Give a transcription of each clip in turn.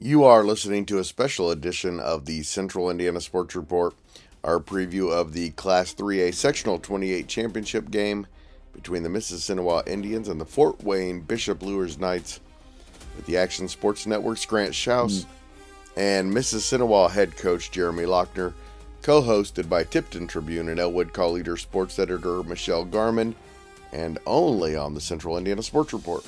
You are listening to a special edition of the Central Indiana Sports Report, our preview of the Class 3A Sectional 28 Championship game between the Mississinewa Indians and the Fort Wayne Bishop Luers Knights, with the Action Sports Network's Grant Shouse and Mississinewa head coach Jeremy Lochner, co-hosted by Tipton Tribune and Elwood call leader sports editor Michelle Garmon, and only on the Central Indiana Sports Report.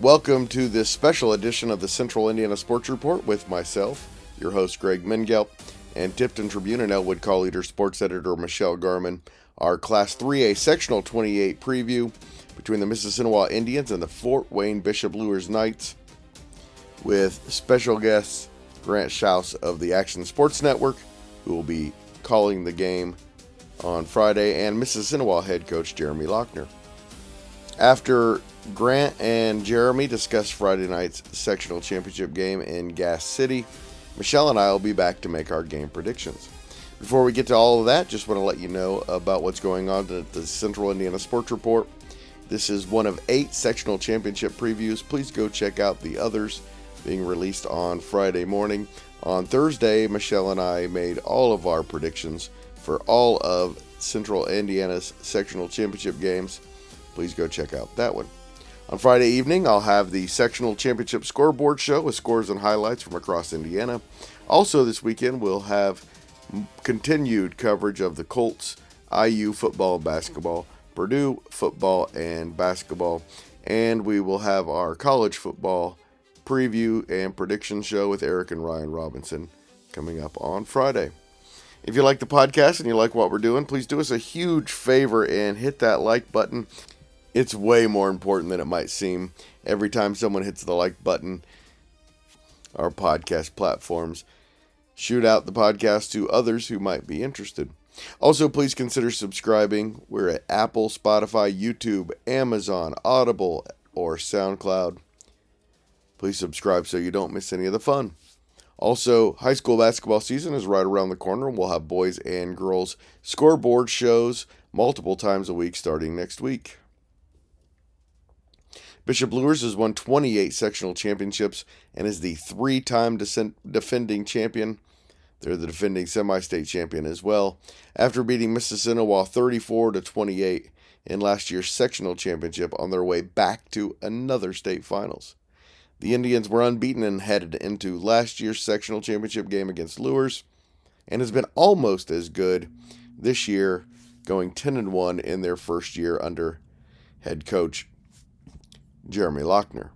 Welcome to this special edition of the Central Indiana Sports Report with myself, your host Greg Mengelt, and Tipton Tribune and Elwood call leader sports editor Michelle Garmon. Our Class 3A Sectional 28 preview between the Mississinewa Indians and the Fort Wayne Bishop Luers Knights, with special guests Grant Shouse of the Action Sports Network, who will be calling the game on Friday, and Mississinewa head coach Jeremy Lochner. After Grant and Jeremy discuss Friday night's sectional championship game in Gas City, Michelle and I will be back to make our game predictions. Before we get to all of that, just want to let you know about what's going on at the Central Indiana Sports Report. This is one of 8 sectional championship previews. Please go check out the others being released on Friday morning. On Thursday, Michelle and I made all of our predictions for all of Central Indiana's sectional championship games. Please go check out that one. On Friday evening, I'll have the sectional championship scoreboard show with scores and highlights from across Indiana. Also this weekend, we'll have continued coverage of the Colts, IU football and basketball, Purdue football and basketball, and we will have our college football preview and prediction show with Eric and Ryan Robinson coming up on Friday. If you like the podcast and you like what we're doing, please do us a huge favor and hit that like button. It's way more important than it might seem. Every time someone hits the like button, our podcast platforms shoot out the podcast to others who might be interested. Also, please consider subscribing. We're at Apple, Spotify, YouTube, Amazon, Audible, or SoundCloud. Please subscribe so you don't miss any of the fun. Also, high school basketball season is right around the corner. We'll have boys and girls scoreboard shows multiple times a week starting next week. Bishop Luers has won 28 sectional championships and is the 3-time defending champion. They're the defending semi-state champion as well, after beating Mississinewa 34-28 in last year's sectional championship on their way back to another state finals. The Indians were unbeaten and headed into last year's sectional championship game against Luers, and has been almost as good this year, going 10-1 in their first year under head coach Jeremy Lochner.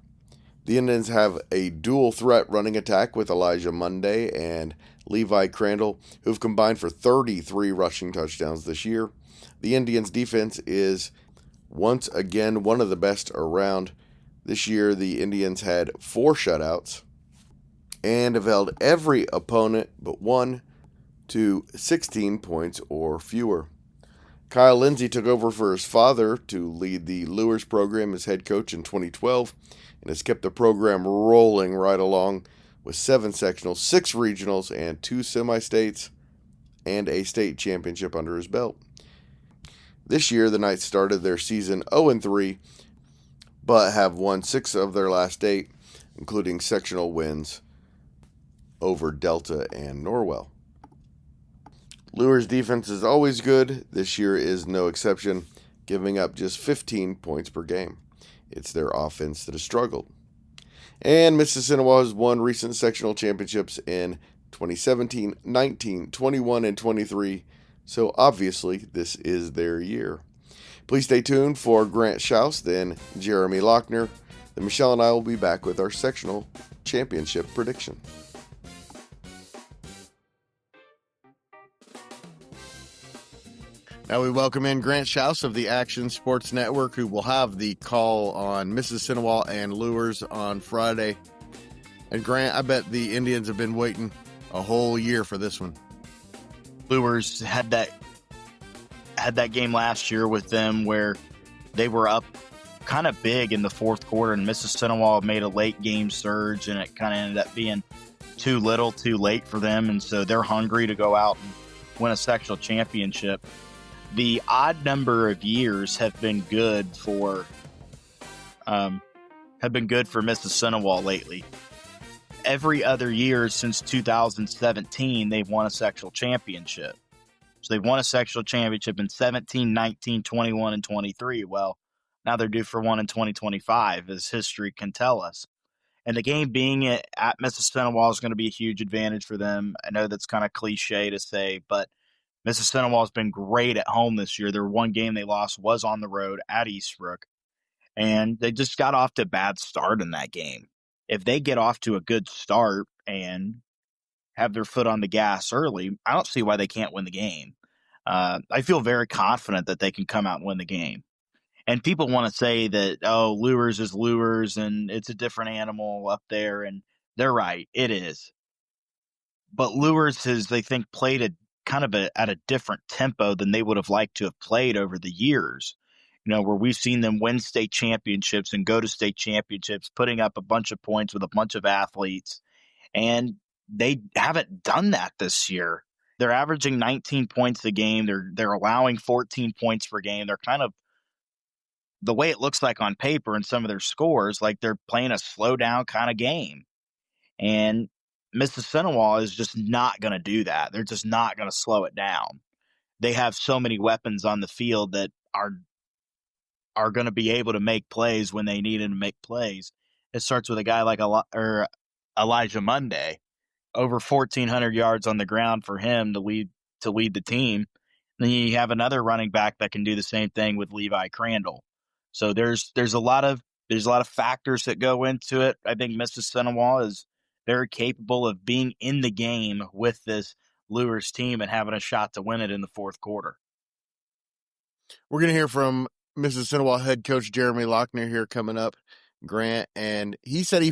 The Indians have a dual threat running attack with Elijah Monday and Levi Crandall, who've combined for 33 rushing touchdowns this year. The Indians' defense is once again one of the best around. This year, the Indians had 4 shutouts and have held every opponent but one to 16 points or fewer. Kyle Lindsay took over for his father to lead the Luers program as head coach in 2012 and has kept the program rolling right along with 7 sectionals, 6 regionals, and 2 semi-states, and a state championship under his belt. This year, the Knights started their season 0-3, but have won 6 of their last 8, including sectional wins over Delta and Norwell. Luers' defense is always good. This year is no exception, giving up just 15 points per game. It's their offense that has struggled. And Mississinewa has won recent sectional championships in 2017, 19, 21, and 23, so obviously this is their year. Please stay tuned for Grant Shouse, then Jeremy Lochner. Then Michelle and I will be back with our sectional championship prediction. Now we welcome in Grant Shouse of the Action Sports Network, who will have the call on Mississinewa and Luers on Friday. And Grant, I bet the Indians have been waiting a whole year for this one. Luers had that game last year with them where they were up kind of big in the fourth quarter, and Mississinewa made a late game surge, and it kind of ended up being too little, too late for them, and so they're hungry to go out and win a sectional championship. The odd number of years have been good for have been good for Mississinewa lately. Every other year since 2017, they've won a sectional championship. So they've won a sectional championship in 17, 19, 21, and 23. Well, now they're due for one in 2025, as history can tell us. And the game being at Mississinewa is going to be a huge advantage for them. I know that's kind of cliche to say, but Mississinewa has been great at home this year. Their one game they lost was on the road at Eastbrook, and they just got off to a bad start in that game. If they get off to a good start and have their foot on the gas early, I don't see why they can't win the game. I feel very confident that they can come out and win the game. And people want to say that, oh, Luers is Luers and it's a different animal up there. And they're right. It is. But Luers has, they think, played at a different tempo than they would have liked to have played over the years. Where we've seen them win state championships and go to state championships, putting up a bunch of points with a bunch of athletes. And they haven't done that this year. They're averaging 19 points a game. They're allowing 14 points per game. They're kind of, the way it looks like on paper and some of their scores, like they're playing a slow down kind of game. And Mississinewa is just not going to do that. They're just not going to slow it down. They have so many weapons on the field that are going to be able to make plays when they need to make plays. It starts with a guy like Elijah Monday, over 1,400 yards on the ground for him to lead the team. Then you have another running back that can do the same thing with Levi Crandall. So there's a lot of factors that go into it. I think Mississinewa is very capable of being in the game with this Luers team and having a shot to win it in the fourth quarter. We're going to hear from Mississinewa head coach Jeremy Lochner here coming up, Grant, and he said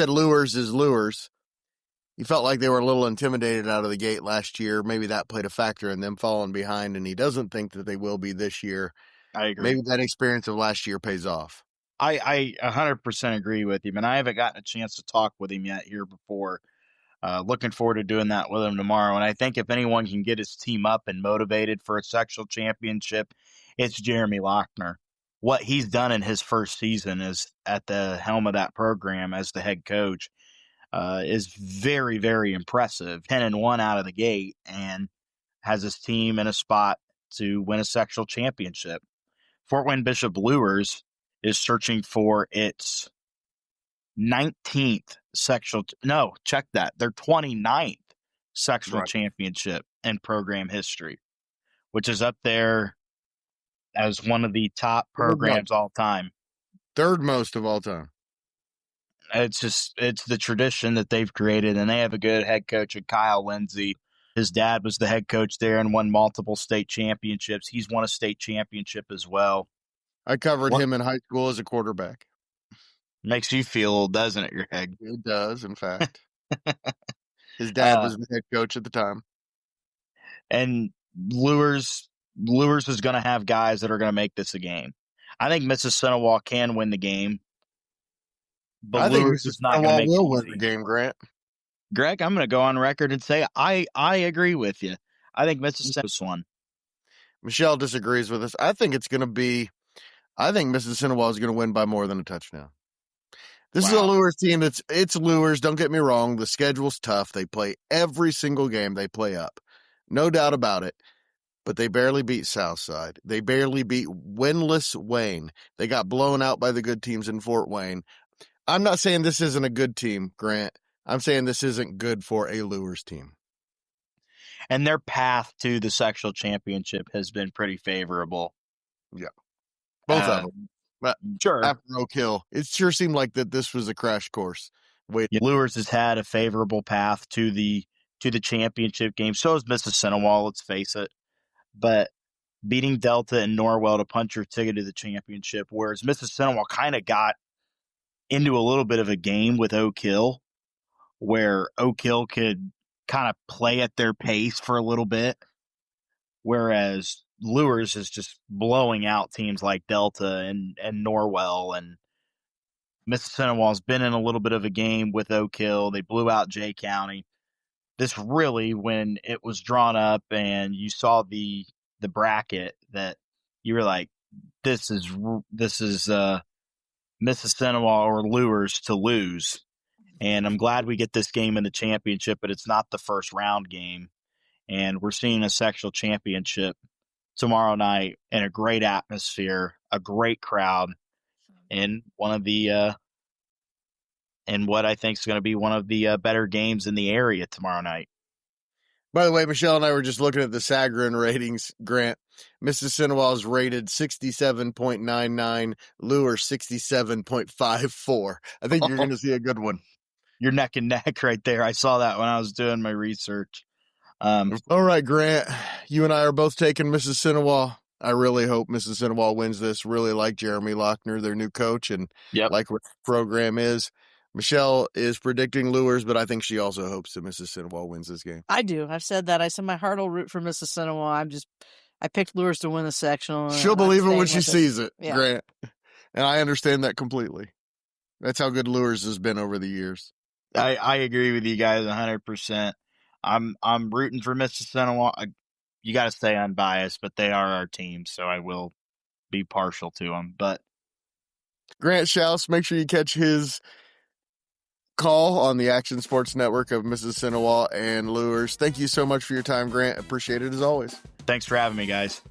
Luers is Luers. He felt like they were a little intimidated out of the gate last year. Maybe that played a factor in them falling behind, and he doesn't think that they will be this year. I agree. Maybe that experience of last year pays off. I 100% agree with him, and I haven't gotten a chance to talk with him yet here before. Looking forward to doing that with him tomorrow. And I think if anyone can get his team up and motivated for a sectional championship, it's Jeremy Lochner. What he's done in his first season is at the helm of that program as the head coach is very, very impressive. 10-1 out of the gate and has his team in a spot to win a sectional championship. Fort Wayne Bishop Luers is searching for its 19th sectional. No, check that. Their 29th sectional championship in program history, which is up there as one of the top programs all time. Third most of all time. It's the tradition that they've created, and they have a good head coach in Kyle Lindsay. His dad was the head coach there and won multiple state championships. He's won a state championship as well. I covered him in high school as a quarterback. Makes you feel old, doesn't it, Greg? It does, in fact. His dad was the head coach at the time. And Luers is going to have guys that are going to make this a game. I think Mississinewa can win the game. But Luers is not going to make it easy. Win the game, Grant. Greg, I'm going to go on record and say I agree with you. I think Mississinewa's won. Michelle disagrees with us. I think Mississinewa is going to win by more than a touchdown. This is a Luers team. It's Luers. Don't get me wrong. The schedule's tough. They play every single game they play up. No doubt about it. But they barely beat Southside. They barely beat winless Wayne. They got blown out by the good teams in Fort Wayne. I'm not saying this isn't a good team, Grant. I'm saying this isn't good for a Luers team. And their path to the sectional championship has been pretty favorable. Yeah. Both of them. But sure. After Oak Hill, it sure seemed like that this was a crash course. Luers has had a favorable path to the championship game. So has Mississinewa, let's face it. But beating Delta and Norwell to punch your ticket to the championship, whereas Mississinewa kind of got into a little bit of a game with Oak Hill, where Oak Hill could kind of play at their pace for a little bit, whereas Luers is just blowing out teams like Delta and Norwell. And Mississinewa's been in a little bit of a game with Oak Hill. They blew out Jay County. This really, when it was drawn up and you saw the bracket, that you were like, this is Mississinewa or Luers to lose. And I'm glad we get this game in the championship, but it's not the first round game. And we're seeing a sectional championship tomorrow night in a great atmosphere, a great crowd, and one of the and what I think is going to be one of the better games in the area tomorrow night. By the way, Michelle and I were just looking at the Sagarin ratings, Grant. Mississinewa is rated 67.99, Lure 67.54. I think you're going to see a good one. You're neck and neck right there. I saw that when I was doing my research. All right, Grant, you and I are both taking Mississinewa. I really hope Mississinewa wins this. Really like Jeremy Lochner, their new coach, and like what the program is. Michelle is predicting Luers, but I think she also hopes that Mississinewa wins this game. I do. I've said that. I said my heart will root for Mississinewa. I picked Luers to win the sectional. She'll believe it when she sees it, Grant. And I understand that completely. That's how good Luers has been over the years. I agree with you guys 100%. I'm rooting for Mississinewa. You got to stay unbiased, but they are our team, so I will be partial to them. But Grant Shouse, make sure you catch his call on the Action Sports Network of Mississinewa and Luers. Thank you so much for your time, Grant. Appreciate it as always. Thanks for having me, guys.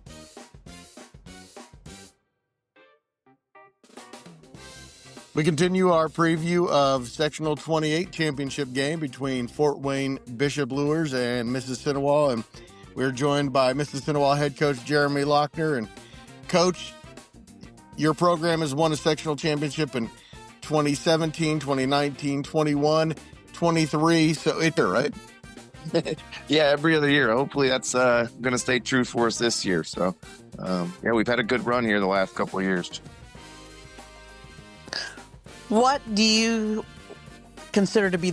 We continue our preview of Sectional 28 championship game between Fort Wayne Bishop Luers and Mississinewa, and we're joined by Mississinewa head coach Jeremy Lochner. And Coach, your program has won a sectional championship in 2017, 2019, 21, 23. So it's right. Yeah, every other year. Hopefully that's going to stay true for us this year. So, we've had a good run here the last couple of years. What do you consider to be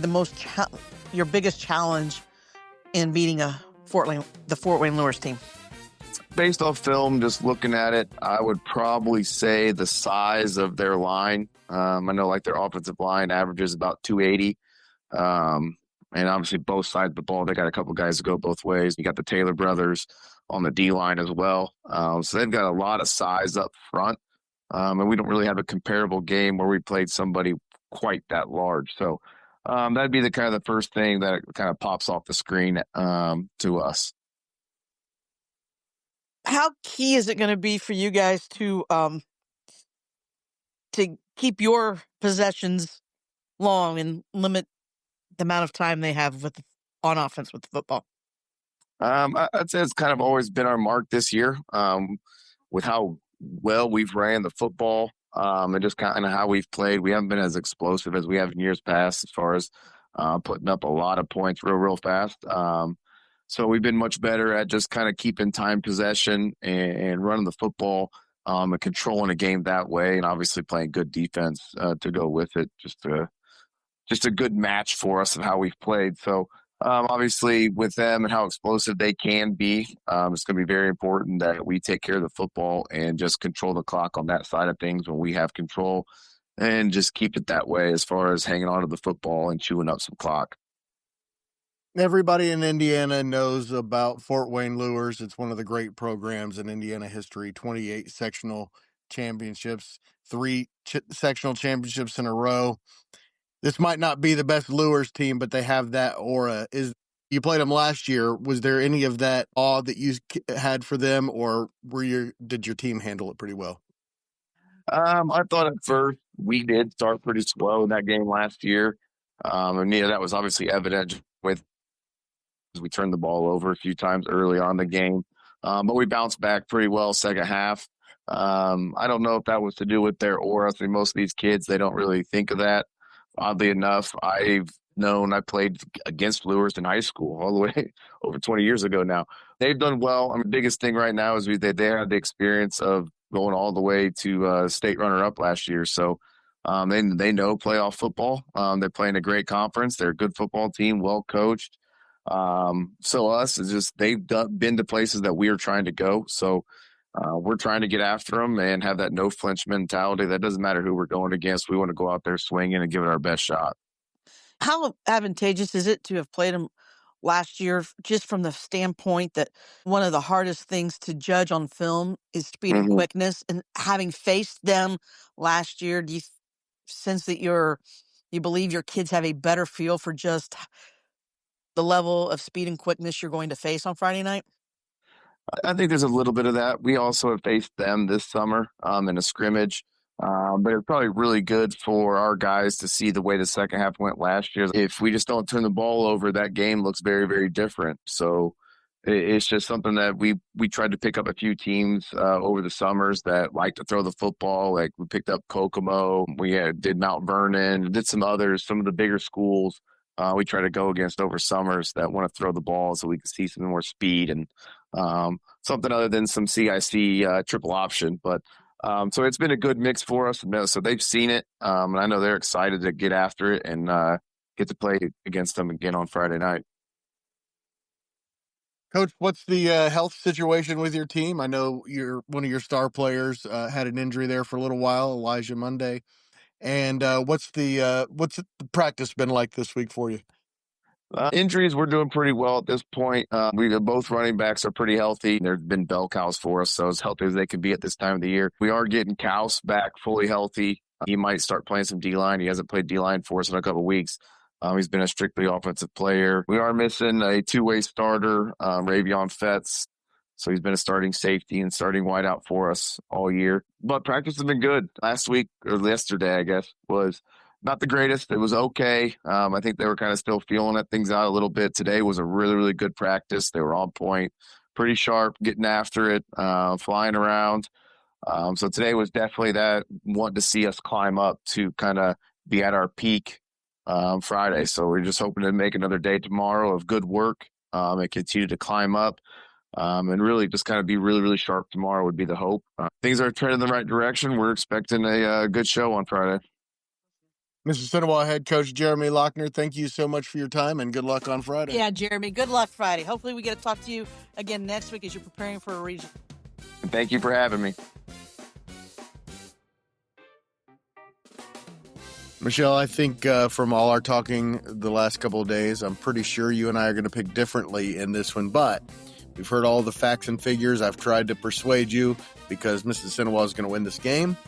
your biggest challenge in beating the Fort Wayne Luers team? Based off film, just looking at it, I would probably say the size of their line. I know like their offensive line averages about 280. And obviously both sides of the ball, they got a couple guys to go both ways. You got the Taylor brothers on the D line as well. So they've got a lot of size up front. And we don't really have a comparable game where we played somebody quite that large. So that'd be the kind of the first thing that kind of pops off the screen to us. How key is it going to be for you guys to keep your possessions long and limit the amount of time they have on offense with the football? I'd say it's kind of always been our mark this year with how well we've ran the football and just kind of how we've played. We haven't been as explosive as we have in years past as far as putting up a lot of points real fast. So we've been much better at just kind of keeping time possession and running the football and controlling a game that way, and obviously playing good defense to go with it. Just a good match for us of how we've played. So obviously with them and how explosive they can be, it's going to be very important that we take care of the football and just control the clock on that side of things when we have control, and just keep it that way as far as hanging on to the football and chewing up some clock. Everybody in Indiana knows about Fort Wayne Luers. It's one of the great programs in Indiana history. 28 sectional championships, 3 sectional championships in a row. This might not be the best Luers team, but they have that aura. You played them last year. Was there any of that awe that you had for them, or did your team handle it pretty well? I thought at first we did start pretty slow in that game last year. And that was obviously evident with we turned the ball over a few times early on in the game. But we bounced back pretty well second half. I don't know if that was to do with their aura. I think most of these kids, they don't really think of that. Oddly enough, I played against Luers in high school all the way over 20 years ago now. They've done well. The biggest thing right now is they had the experience of going all the way to state runner-up last year. So they know playoff football. They're playing a great conference. They're a good football team, well coached. So us is just they've been to places that we are trying to go. So we're trying to get after them and have that no flinch mentality. That doesn't matter who we're going against. We want to go out there swinging and give it our best shot. How advantageous is it to have played them last year, just from the standpoint that one of the hardest things to judge on film is speed and quickness. And having faced them last year, do you sense that you believe your kids have a better feel for just the level of speed and quickness you're going to face on Friday night? I think there's a little bit of that. We also have faced them this summer in a scrimmage. But it's probably really good for our guys to see the way the second half went last year. If we just don't turn the ball over, that game looks very, very different. So it's just something that we tried to pick up a few teams over the summers that like to throw the football. Like we picked up Kokomo, did Mount Vernon, did some others, some of the bigger schools. We try to go against over summers that want to throw the ball so we can see some more speed and something other than some CIC triple option. But so it's been a good mix for us. So they've seen it, and I know they're excited to get after it and get to play against them again on Friday night. Coach, what's the health situation with your team? I know one of your star players had an injury there for a little while, Elijah Monday. And what's the practice been like this week for you? Injuries, we're doing pretty well at this point. Both running backs are pretty healthy. There's been bell cows for us, so as healthy as they can be at this time of the year. We are getting Shouse back fully healthy. He might start playing some D-line. He hasn't played D-line for us in a couple of weeks. He's been a strictly offensive player. We are missing a two-way starter, Ravion Fetz. So he's been a starting safety and starting wideout for us all year. But practice has been good. Last week, or yesterday, I guess, was not the greatest. It was okay. I think they were kind of still feeling things out a little bit. Today was a really, really good practice. They were on point, pretty sharp, getting after it, flying around. So today was definitely that, wanting to see us climb up to kind of be at our peak Friday. So we're just hoping to make another day tomorrow of good work and continue to climb up. And really just kind of be really, really sharp tomorrow would be the hope. Things are trending in the right direction. We're expecting a good show on Friday. Mississinewa head coach Jeremy Lochner, thank you so much for your time and good luck on Friday. Yeah, Jeremy, good luck Friday. Hopefully we get to talk to you again next week as you're preparing for a region. Thank you for having me. Michelle, I think from all our talking the last couple of days, I'm pretty sure you and I are going to pick differently in this one, but we've heard all the facts and figures. I've tried to persuade you because Mississinewa is going to win this game.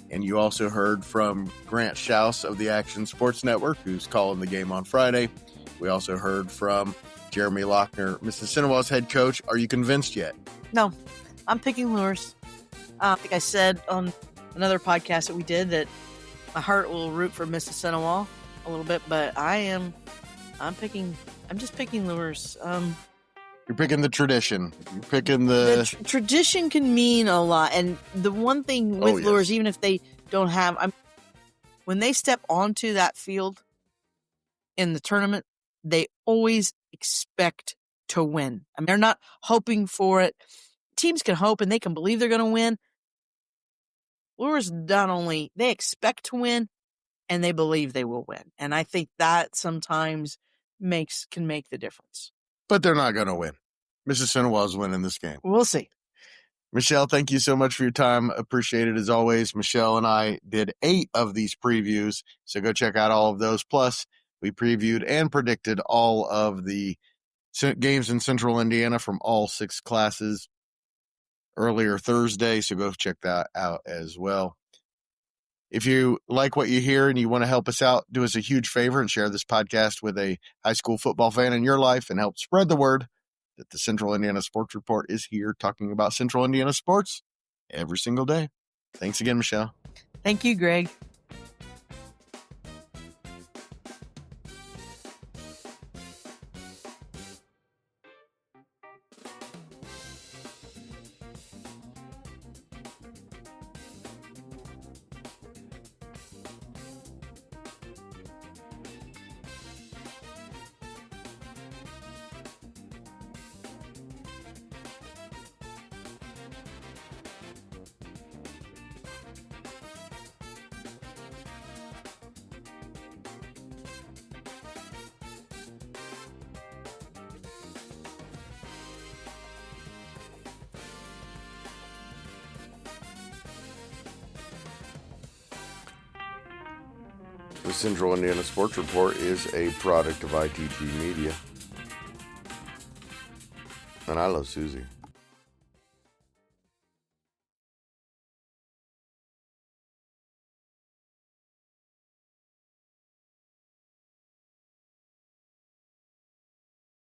And you also heard from Grant Shouse of the Action Sports Network, who's calling the game on Friday. We also heard from Jeremy Lochner, Mississinewa's head coach. Are you convinced yet? No, I'm picking Luers. I think I said on another podcast that we did that my heart will root for Mississinewa a little bit, but I'm just picking Luers. You're picking the tradition. You're picking the tradition can mean a lot. And the one thing with Luers, even if they don't have, when they step onto that field in the tournament, they always expect to win. I mean, they're not hoping for it. Teams can hope and they can believe they're going to win. Luers not only, they expect to win and they believe they will win. And I think that sometimes can make the difference. But they're not going to win. Mississinewa is winning this game. We'll see. Michelle, thank you so much for your time. Appreciate it as always. Michelle and I did 8 of these previews, so go check out all of those. Plus, we previewed and predicted all of the games in Central Indiana from all 6 classes earlier Thursday, so go check that out as well. If you like what you hear and you want to help us out, do us a huge favor and share this podcast with a high school football fan in your life and help spread the word that the Central Indiana Sports Report is here talking about Central Indiana sports every single day. Thanks again, Michelle. Thank you, Greg. The Central Indiana Sports Report is a product of ITG Media. And I love Susie.